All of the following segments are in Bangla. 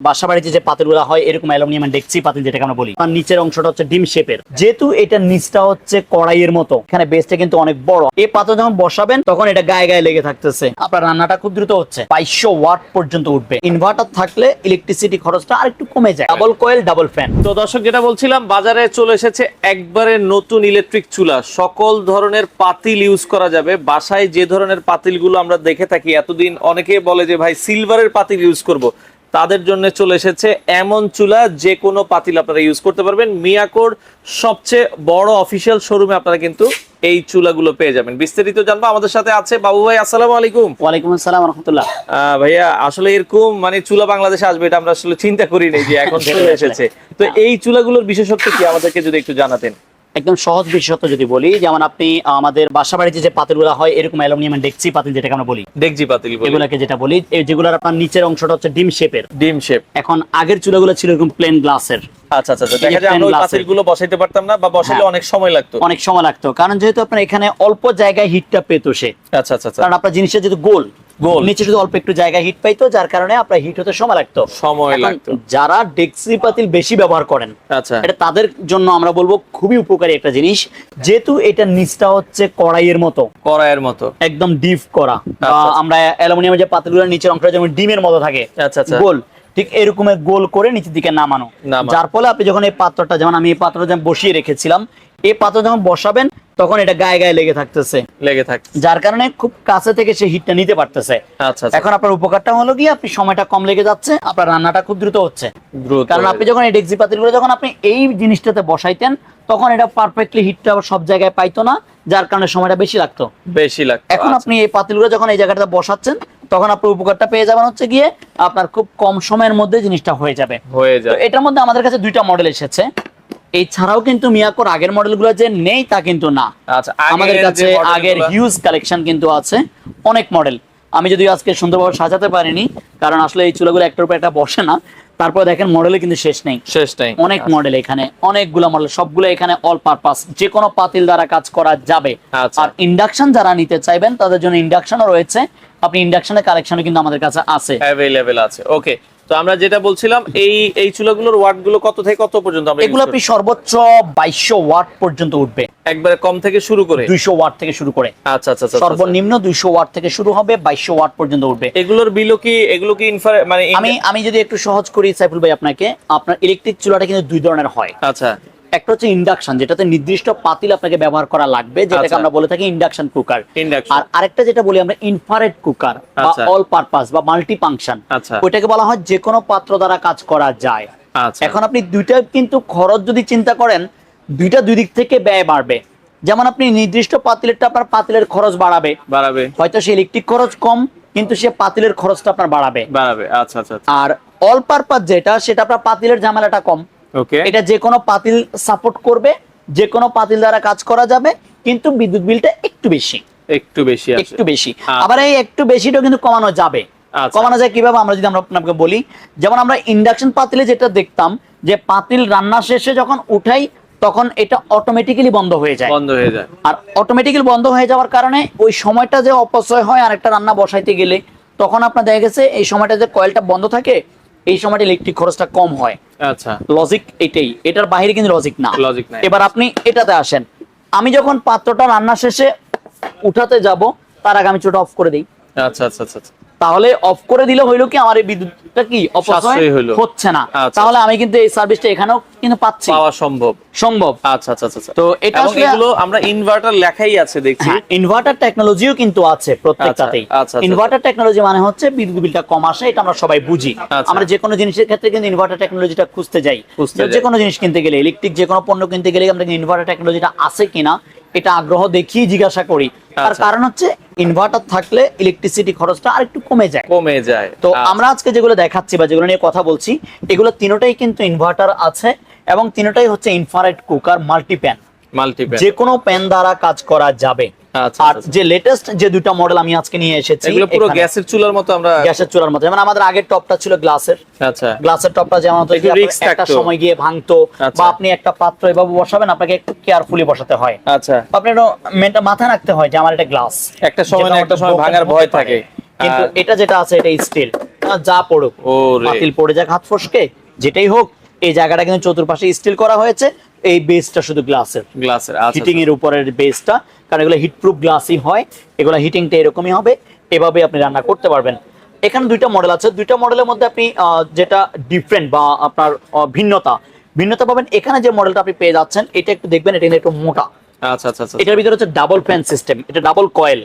বাসা বাড়িতে যে পাতিলগুলো হয় এরকম অ্যালুমিনিয়াম ডেকচি পাতিল যেটাকে আমরা বলি, আর নিচের অংশটা হচ্ছে ডিম শেপের। যেহেতু এটা নিচটা হচ্ছে কড়াইয়ের মতো, এখানে বেসটা কিন্তু অনেক বড়। এই পাতিল যখন বসাবেন তখন এটা গায়ে গায়ে লেগে থাকতেছে, আপনার রান্নাটা খুব দ্রুত হচ্ছে। 2200 ওয়াট পর্যন্ত উঠবে। ইনভার্টার থাকলে ইলেকট্রিসিটি খরচটা আরেকটু কমে যায়। Double coil, double fan. তো দর্শক, যেটা বলছিলাম, বাজারে চলে এসেছে একবারে নতুন ইলেকট্রিক চুলা। সকল ধরনের পাতিল ইউজ করা যাবে। বাসায় যে ধরনের পাতিলগুলো আমরা দেখে থাকি এতদিন, অনেকে বলে যে ভাই সিলভারের পাতিল ইউজ করব, তাদের জন্য চলে এসেছে এমন চুলা যে কোনো পাতিল আপনারা ইউজ করতে পারবেন। মিয়াকোর সবচেয়ে বড় অফিসিয়াল শোরুমে আপনারা কিন্তু এই চুলাগুলো পেয়ে যাবেন। বিস্তারিত জানবো। আমাদের সাথে আছে বাবু ভাই। আসসালামু আলাইকুম। ওয়ালাইকুম আসসালাম রাহমাতুল্লাহ। ভাইয়া, আসলে এরকম চুলা বাংলাদেশে আসবে এটা আমরা আসলে চিন্তা করি নাই যে এখন চলে এসেছে। তো এই চুলাগুলোর বিশেষত্ব কি আমাদেরকে যদি একটু জানাতেন। একদম সহজ বিশেষত্ব যদি বলি, যেমন আপনি আমাদের বাসা বাড়িতে যে পাতিলগুলো হয় এরকম অ্যালুমিনিয়াম ডেকচি পাতিল যেটাকে আমরা বলি, ডেকচি পাতিল এগুলোকে যেটা বলি, যেগুলোর আপনার নিচের অংশটা হচ্ছে ডিম শেপের। ডিম শেপ। এখন আগের চুলাগুলো ছিল এরকম প্লেন গ্লাসের। আচ্ছা আচ্ছা, দেখা যায় আমরা ওই পাতিলগুলো বসাইতে পারতাম না, বা বসাইলে অনেক সময় লাগতো। অনেক সময় লাগতো, কারণ যেহেতু আপনার এখানে অল্প জায়গায় হিটটা পেত সে। আচ্ছা আচ্ছা, কারণ আপনার জিনিসটা যেহেতু গোল, নিচে শুধু অল্প একটু জায়গায় হিট পাইতো, যার কারণে আপনার হিট হতে সময় লাগতো। যারা ডেকচি পাতিল বেশি ব্যবহার করেন, আচ্ছা, এটা তাদের জন্য আমরা বলবো খুবই উপকারী একটা জিনিস। যেহেতু এটা নিচটা হচ্ছে কড়াইয়ের মতো একদম ডিপ করা, আমরা অ্যালুমিনিয়ামের যে পাতিলগুলোর নিচের অংশটা যেমন ডিমের মতো থাকে, আচ্ছা আচ্ছা, গোল, ঠিক এরকমের গোল করে নিচের দিকে নামানো। যার ফলে আপনি যখন এই পাত্রটা, যেমন আমি এই পাত্রটা যেমন বসিয়ে রেখেছিলাম, এই পাত্র যখন বসাবেন তখন এটা গায়ে গায়ে লেগে থাকতেছে, যার কারণে খুব কাছে থেকে সে হিটটা নিতে পারতেছে। আচ্ছা, এখন আপনার উপকারটা হলো কি, আপনি সময়টা কম লেগে যাচ্ছে, আপনার রান্নাটা খুব দ্রুত হচ্ছে। কারণ আপনি যখন এই ডেকচি পাতিলগুলো যখন আপনি এই জিনিসটাতে বসাইতেন, তখন এটা পারফেক্টলি হিটটা সব জায়গায় পাইতো না, যার কারণে সময়টা বেশি লাগতো। এখন আপনি এই পাতিলগুলো যখন এই জায়গাটাতে বসাচ্ছেন, তখন আপনার উপকারটা পেয়ে যাবেন হচ্ছে গিয়ে আপনার খুব কম সময়ের মধ্যে জিনিসটা হয়ে যাবে। তো এটার মধ্যে আমাদের কাছে দুইটা মডেল এসেছে। এছাড়াও কিন্তু মিয়াকোর আগের মডেলগুলো যে নেই তা কিন্তু না, আমাদের কাছে আগের হিউজ কালেকশন কিন্তু আছে, অনেক মডেল। আমি যদি আজকে সুন্দরভাবে সাজাতে পারিনি, কারণ আসলে এই চুলাগুলো একটার উপর একটা বসে না। তারপর দেখেন মডেলে কিন্তু শেষ নেই, অনেক মডেল এখানে, অনেকগুলো মডেল, সবগুলো এখানে অল পারপাস, যে কোনো পাতিল দ্বারা কাজ করা যাবে। আর ইন্ডাকশন যারা নিতে চাইবেন তাদের জন্য ইন্ডাকশনও রয়েছে। আপনি ইন্ডাকশনের কালেকশনও কিন্তু আমাদের কাছে আছে, अवेलेबल আছে। ওকে, তো আমরা যেটা বলছিলাম, এই চুলাগুলোর ওয়াট গুলো কত থেকে কত পর্যন্ত আমরা এগুলো আপনি সর্বোচ্চ 2200 ওয়াট পর্যন্ত উঠবে। একবারে কম থেকে শুরু করে 200 ওয়াট থেকে শুরু করে, আচ্ছা আচ্ছা, সর্বনিম্ন 200 ওয়াট থেকে শুরু হবে, 2200 ওয়াট পর্যন্ত উঠবে। এগুলোর এগুলো কি আমি যদি একটু সহজ করি সাইফুল ভাই আপনাকে, আপনার ইলেকট্রিক চুলাটা কিন্তু দুই ধরনের হয়। আচ্ছা, একটা হচ্ছে ইন্ডাকশন, যেটাতে নির্দিষ্ট পাতিল আপনাকে ব্যবহার করা লাগবে, যেটাকে আমরা বলে থাকি ইন্ডাকশন কুকার। আর আরেকটা যেটা বলি আমরা ইনফ্রারেড কুকার বা অল পারপাস বা মাল্টি ফাংশন, ওইটাকে বলা হয় যে কোনো পাত্র দ্বারা কাজ করা যায়। এখন আপনি দুইটা কিন্তু খরচ যদি চিন্তা করেন, দুইটা দুই দিক থেকে ব্যয় বাড়বে। যেমন আপনি নির্দিষ্ট পাতিলেরটা আপনার পাতিলের খরচ বাড়াবে, হয়তো সে ইলেকট্রিক খরচ কম, কিন্তু সে পাতিলের খরচটা আপনার বাড়াবে। আচ্ছা আচ্ছা। আর অল পারপাস যেটা, সেটা আপনার পাতিলের ঝামেলাটা কম। এটা যে কোনো পাতিল সাপোর্ট করবে, যে কোনো পাতিল দ্বারা কাজ করা যাবে, কিন্তু বিদ্যুৎ বিলটা একটু বেশি। আবার এই একটু বেশিটাও কিন্তু কমানো যাবে। কমানো যায় কিভাবে, আমরা যদি আপনাকে বলি, যেমন আমরা ইন্ডাকশন পাতিলে যেটা দেখতাম, যে পাতিল রান্না শেষে যখন উঠাই তখন এটা অটোমেটিক্যালি বন্ধ হয়ে যায়। আর অটোমেটিক্যালি বন্ধ হয়ে যাওয়ার কারণে ওই সময়টা যে অপচয় হয় আরেকটা রান্না বসাইতে গেলে, তখন আপনার দেখা গেছে এই সময়টা যে কয়েলটা বন্ধ থাকে, এই সময়টা ইলেকট্রিক খরচটা কম হয়। আচ্ছা, লজিক এটাই, এটার বাইরে কিন্তু লজিক না। এবার আপনি এটাতে আসেন, আমি যখন পাত্রটা রান্না শেষে উঠাতে যাব, তার আগে আমি চুলাটা অফ করে দিই। আচ্ছা আচ্ছা আচ্ছা, তাহলে অফ করে দিলে হইলো কি, আমার এই বিদ্যুৎটা কি অপচয় হচ্ছে না। তাহলে আমি কিন্তু এই সার্ভিসটা এখানেও কিন্তু পাচ্ছি, পাওয়া সম্ভব। আচ্ছা আচ্ছা আচ্ছা। তো এটা আসলে এগুলো আমরা ইনভার্টার লেখাই আছে দেখছি, ইনভার্টার টেকনোলজিও কিন্তু আছে প্রত্যেকটাতেই। ইনভার্টার টেকনোলজি মানে হচ্ছে বিদ্যুৎ বিলটা কম আসে, এটা আমরা সবাই বুঝি। আমরা যে কোনো জিনিসের ক্ষেত্রে কিন্তু ইনভার্টার টেকনোলজিটা খুঁজতে যাই। যে কোনো জিনিস কিনতে গেলে, ইলেকট্রিক যে কোনো পণ্য কিনতে গেলে আমরা ইনভার্টার টেকনোলজিটা আছে কিনা এটা আগ্রহ দেখিয়ে জিজ্ঞাসা করি। তার কারণ হচ্ছে ইনভার্টার থাকলে ইলেকট্রিসিটি খরচটা আরেকটু কমে যায়। তো আমরা আজকে যেগুলো দেখাচ্ছি বা যেগুলো নিয়ে কথা বলছি, এগুলো তিনটাই কিন্তু ইনভার্টার আছে, এবং তিনটাই হচ্ছে ইনফ্রারেড কুকার মাল্টি প্যান, যে কোনো প্যান দ্বারা কাজ করা যাবে। আর যে লেটেস্ট যে দুটো মডেল আমি আজকে নিয়ে এসেছি, এগুলো পুরো গ্যাসের চুলার মতো। যেমন আমাদের আগের টপটা ছিল গ্লাসের। গ্লাসের টপটা যেমন একটা সময় গিয়ে ভাঙতো, বা আপনি একটা পাত্র এভাবে বসাবেন, আপনাকে একটু কেয়ারফুলি বসাতে হয়। আপনি মেনটা মাথায় রাখতে হয় যে আমার এটা গ্লাস, একটা সময় ভাঙার ভয় থাকে। কিন্তু এটা যেটা আছে, এটা স্টিল, যা পড়ুক, পাতিল পড়ে যাক হাত ফসকে, যেটাই হোক, এই জায়গাটা কিন্তু চতুর্পাশে স্টিল করা হয়েছে। এই বেসটা শুধু গ্লাসের, হিটিং এর উপরের বেসটা, কারণ এগুলো হিট প্রুফ গ্লাসই হয়, এগুলো হিটিংটা এরকমই হবে, এভাবে আপনি রান্না করতে পারবেন। এখানে দুইটা মডেল আছে, দুইটা মডেলের মধ্যে আপনি যেটা ডিফারেন্ট বা আপনার ভিন্নতা পাবেন। এখানে যে মডেলটা আপনি পেয়ে যাচ্ছেন, এটা একটু দেখবেন, এটা একটু মোটা। এটার ভিতরে হচ্ছে ডাবল ফ্যান সিস্টেম, এটা ডাবল কয়েল,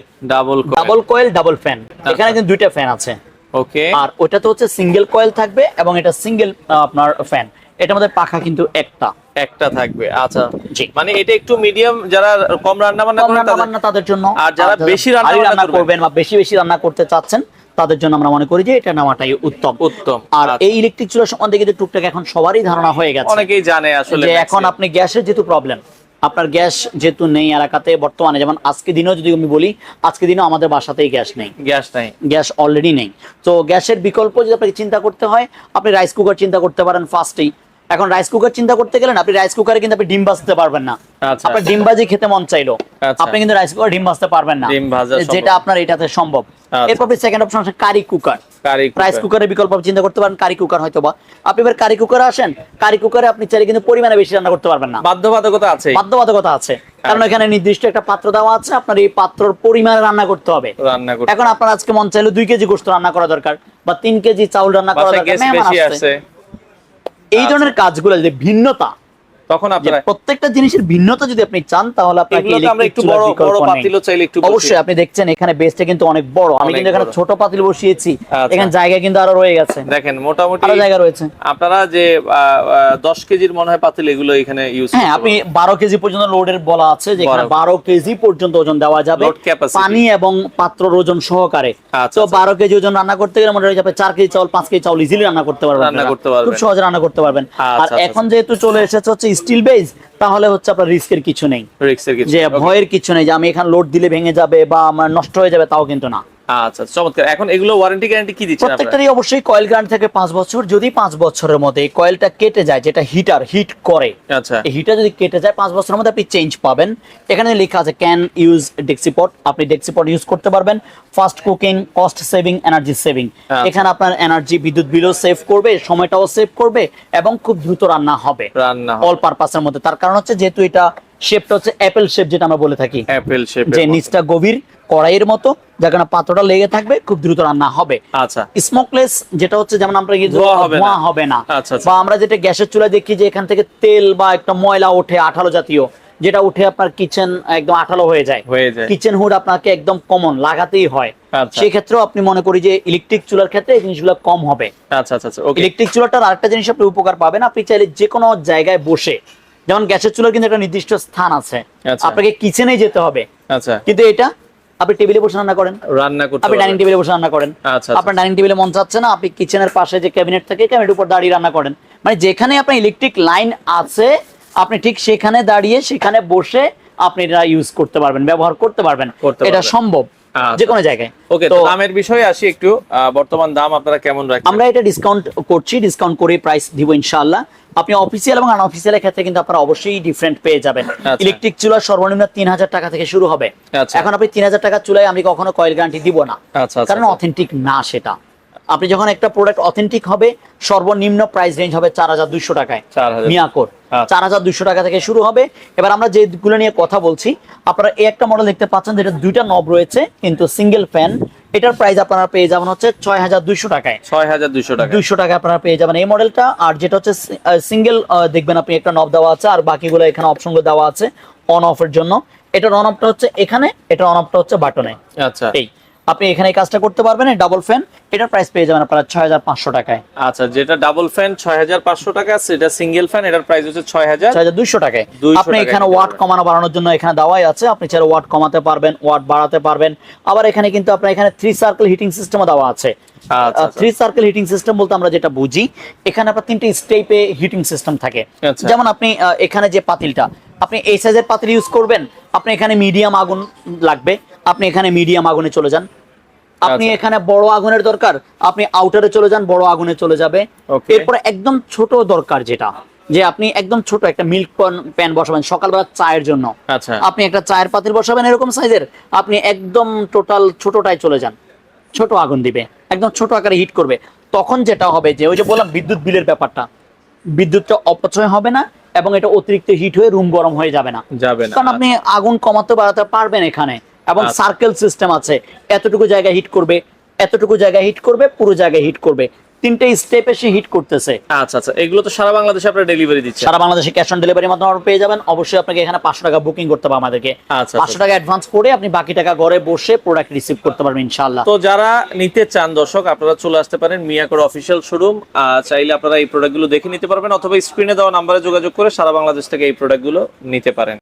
ডাবল ফ্যান। এখানে কিন্তু দুইটা ফ্যান আছে, ওকে। আর ওটা তো হচ্ছে সিঙ্গেল কয়েল থাকবে, এবং এটা সিঙ্গেল আপনার ফ্যান। এটার মধ্যে পাখা কিন্তু একটা থাকবে। আচ্ছা, মানে এটা একটু মিডিয়াম, যারা কম রান্না বান্না করেন তাদের জন্য, আর যারা বেশি রান্না করবেন বা বেশি রান্না করতে চাচ্ছেন তাদের জন্য আমরা মনে করি যে এটা নেওয়াটাই উত্তম। আর এই ইলেকট্রিক চুলা সম্বন্ধে কিন্তু টুকটাক এখন সবারই ধারণা হয়ে গেছে, অনেকেই জানে আসলে। যে এখন আপনি গ্যাসের যেহেতু প্রবলেম, আপনার গ্যাস যেহেতু নেই এলাকাতে বর্তমানে, যেমন আজকে দিনেও যদি আমি বলি, আজকে দিনেও আমাদের বাসাতেই গ্যাস অলরেডি নেই। তো গ্যাসের বিকল্প যদি আপনাকে চিন্তা করতে হয়, আপনি রাইস কুকার চিন্তা করতে পারেন ফার্স্টেই। এখন রাইস কুকার চিন্তা করতে গেলেন, আপনি রাইস কুকারে কিন্তু আপনি ডিম ভাজতে পারবেন না। আপনার ডিম ভাজি খেতে মন চাইলো, আপনি কিন্তু রাইস কুকার ডিম ভাজতে পারবেন না, যেটা আপনার এটাতে সম্ভব। এরপর সেকেন্ড অপশন আছে কারি কুকার। রাইস কুকারের বিকল্প চিন্তা করতে পারেন কারি কুকার, হয়তো বা আপনি এবার কারি কুকারে আসেন, কারি কুকারে আপনি চাইলে কিন্তু পরিমাণে বেশি রান্না করতে পারবেন না, বাধ্যবাধকতা আছে। কারণ এখানে নির্দিষ্ট একটা পাত্র দেওয়া আছে, আপনার এই পাত্রর পরিমাণে রান্না করতে হবে। এখন আপনার আজকে মন চাইলে 2 কেজি গোশত রান্না করা দরকার, বা 3 কেজি চাউল রান্না করা দরকার, এই ধরনের কাজগুলো যদি ভিন্নতা, তখন আপনারা প্রত্যেকটা জিনিসের ভিন্নতা যদি আপনি চান, তাহলে আপনাকে একটু বড় পাতিলও চাইলে একটু অবশ্যই। আপনি দেখছেন এখানে বেসটা কিন্তু অনেক বড়, আমি কিন্তু এখানে ছোট পাতিল বসিয়েছি, এখানে জায়গা কিন্তু আরো রয়ে গেছে, দেখেন মোটামুটি আরো জায়গা রয়েছে। আপনারা যে 10 কেজির মনে হয় পাতিল, এগুলো এখানে ইউজ হ্যাঁ, আপনি 12 কেজি পর্যন্ত লোডের বলা আছে, যেখানে 12 কেজি পর্যন্ত ওজন দেওয়া যাবে, পানি এবং পাত্রর ওজন সহকারে। তো 12 কেজি ওজন রান্না করতে গেলে মনে হয় আপনি 4 কেজি চাউল 5 কেজি চাউল ইজিলি রান্না করতে পারবেন, খুব সহজে রান্না করতে পারবেন। আর এখন যেহেতু চলে এসেছে হচ্ছে স্টিল বেস, তাহলে হচ্ছে আপনার রিস্কের কিছু নেই, যে ভয়ের কিছু নেই যে আমি এখানে লোড দিলে ভেঙে যাবে বা আমার নষ্ট হয়ে যাবে, তাও কিন্তু না। আচ্ছা, চমৎকার। এখন এগুলো ওয়ারেন্টি গ্যারান্টি কি দিচ্ছেন? প্রত্যেকটারই অবশ্যই কয়েল গ্যারান্টি থাকে 5 বছর। যদি 5 বছরের মধ্যে এই কয়েলটা কেটে যায়, যেটা হিট করে, আচ্ছা, এই হিটার যদি কেটে যায় 5 বছরের মধ্যে আপনি চেঞ্জ পাবেন। এখানে লেখা আছে ক্যান ইউজ ডেক্সিপট, আপনি ডেক্সিপট ইউজ করতে পারবেন। Fast cooking, cost saving, energy saving. এখানে আপনার এনার্জি, বিদ্যুৎ বিলও সেভ করবে, সময়টাও সেভ করবে, এবং খুব দ্রুত রান্না হবে অল পারপাসের মধ্যে। তার কারণ হচ্ছে যেহেতু এটা শেপটা হচ্ছে অ্যাপেল শেপ, যেটা আমরা বলে থাকি, অ্যাপেল শেপ, যে নিচটা গভীর কড়াইয়ের মতো, যেখানে পাত্রটা লেগে থাকবে, খুব দ্রুত রান্না হবে। আচ্ছা, স্মোকলেস, যেটা হচ্ছে যেমন আমরা ধোঁয়া হবে না, বা আমরা যেটা গ্যাসের চুলা দেখি যে এখান থেকে তেল বা একটা ময়লা ওঠে আঠালো জাতীয়, যেটা উঠে আপনার কিচেন একদম আঠালো হয়ে যায়। কিচেন হুড আপনাকে একদম কমন লাগাতেই হয়। সেই ক্ষেত্রেও আপনি মনে করি যে ইলেকট্রিক চুলার ক্ষেত্রে এই জিনিসগুলো কম হবে। ইলেকট্রিক চুলাটার আরেকটা জিনিস আপনি উপকার পাবেন, আপনি চাইলে যে কোনো জায়গায় বসে, যেমন গ্যাসের চুলার কিন্তু একটা নির্দিষ্ট স্থান আছে, আপনাকে কিচেনেই যেতে হবে, কিন্তু এটা আপনি টেবিলে বসে রান্না করেন, আপনি ডাইনিং টেবিলে বসে রান্না করেন। আপনার ডাইনিং টেবিলে মন চাচ্ছে না, আপনি কিচেনের পাশে যে ক্যাবিনেট থাকে, ক্যাবিনেটের উপর দাঁড়িয়ে রান্না করেন। মানে যেখানে আপনার ইলেকট্রিক লাইন আছে, আপনি ঠিক সেখানে দাঁড়িয়ে, সেখানে বসে আপনি এটা ইউজ করতে পারবেন, ব্যবহার করতে পারবেন। এটা সম্ভব যে কোনো জায়গায়। ওকে, তো দামের বিষয়ে আসি একটু। বর্তমান দাম আপনারা কেমন রাখছেন? আমরা এটা ডিসকাউন্ট করছি, ডিসকাউন্ট করে প্রাইস দিব ইনশাআল্লাহ। আপনি অফিসিয়াল এবং আনঅফিসিয়াল ক্ষেত্রে কিন্তু আপনারা অবশ্যই ডিফারেন্ট পেয়ে যাবেন। ইলেকট্রিক চুলা সর্বনিম্ন 3000 টাকা থেকে শুরু হবে। এখন আপনি 3000 টাকার চুলায় আমি কখনো কয়েল গ্যারান্টি দিব না, কারণ অথেন্টিক না সেটা। আপনি যখন একটা প্রোডাক্ট অথেন্টিক হবে, সর্বনিম্ন প্রাইস রেঞ্জ হবে 4200 টাকায়, মিয়াকোর 4200 টাকা থেকে শুরু হবে। এবার আমরা যেগুলো নিয়ে কথা বলছি, আপনারা এই একটা মডেল দেখতে পাচ্ছেন, যেটা 2টা নব রয়েছে কিন্তু সিঙ্গেল ফ্যান। এটার প্রাইস আপনারা পেয়ে যাবেন হচ্ছে 6200 টাকায়। 200 টাকা আপনারা পেয়ে যাবেন এই মডেলটা। আর যেটা হচ্ছে সিঙ্গেল, দেখবেন আপনি একটা নব দেওয়া আছে, আর বাকিগুলো এখানে অপশনগুলো দেওয়া আছে অন অফের জন্য। এটার অন অফটা হচ্ছে এখানে, এটার অন অফটা হচ্ছে বাটনে। আচ্ছা, এই আপনি এখানে এই কাজটা করতে পারবেন। ডাবল ফ্যান, এটার প্রাইস পেয়ে যাবেন আপনারা 6500 টাকায়। আচ্ছা, যেটা ডাবল ফ্যান 6500 টাকা আছে, এটা সিঙ্গেল ফ্যান, এটার প্রাইস হচ্ছে 6200 টাকায়। আপনি এখানে ওয়াট কমানো বাড়ানোর জন্য এখানে দেওয়াই আছে, আপনি চাইলে ওয়াট কমাতে পারবেন, ওয়াট বাড়াতে পারবেন। আবার এখানে কিন্তু আপনার এখানে 3 সার্কেল হিটিং সিস্টেমও দেওয়া আছে। 3 সার্কেল হিটিং সিস্টেম বলতে আমরা যেটা বুঝি, এখানে আপনার 3টে স্টেপে হিটিং সিস্টেম থাকে। যেমন আপনি এখানে যে পাতিলটা, আপনি এই সাইজের পাতিল ইউজ করবেন, আপনি এখানে মিডিয়াম আগুন লাগবে, আপনি এখানে মিডিয়াম আগুনে চলে যান। আপনি এখানে বড় আগুনের দরকার, আপনি আউটারে চলে যান, বড় আগুনে চলে যাবে। এরপরে একদম ছোট দরকার, যেটা যে আপনি একদম ছোট একটা মিল্ক প্যান বসাবেন সকালবেলা চায়ের জন্য, আপনি একটা চায়ের পাতিল বসাবেন এরকম সাইজের, আপনি একদম টোটাল ছোটটায় চলে যান। ছোট আগুন দিবে, একদম ছোট আকারে হিট করবে। তখন যেটা হবে যে ওই যে বললাম বিদ্যুৎ বিলের ব্যাপারটা, বিদ্যুৎটা অপচয় হবে না এবং এটা অতিরিক্ত হিট হয়ে রুম গরম হয়ে যাবে না। কারণ আপনি আগুন কমাতে বাড়াতে পারবেন এখানে, এবং সার্কেল সিস্টেম আছে, এতটুকু জায়গায় হিট করবে, এতটুকু জায়গায় হিট করবে, পুরো জায়গায় হিট করবে, 3টে স্টেপে সে হিট করতেছে। আচ্ছা আচ্ছা, এগুলো তো সারা বাংলাদেশে আপনারা ডেলিভারি দিচ্ছেন? সারা বাংলাদেশে ক্যাশ অন ডেলিভারির মাধ্যমে আপনারা পেয়ে যাবেন। অবশ্যই আপনাকে এখানে 500 টাকা বুকিং করতে হবে আমাদেরকে। 500 টাকা অ্যাডভান্স করে আপনি বাকি টাকা ঘরে বসে প্রোডাক্ট রিসিভ করতে পারবেন ইনশাআল্লাহ। তো যারা নিতে চান দর্শক, আপনারা চলে আসতে পারেন মিয়াকোর অফিশিয়াল শোরুম। চাইলে আপনারা এই প্রোডাক্টগুলো দেখে নিতে পারবেন, অথবা স্ক্রিনে দেওয়া নাম্বারে যোগাযোগ করে সারা বাংলাদেশ থেকে এই প্রোডাক্টগুলো নিতে পারেন।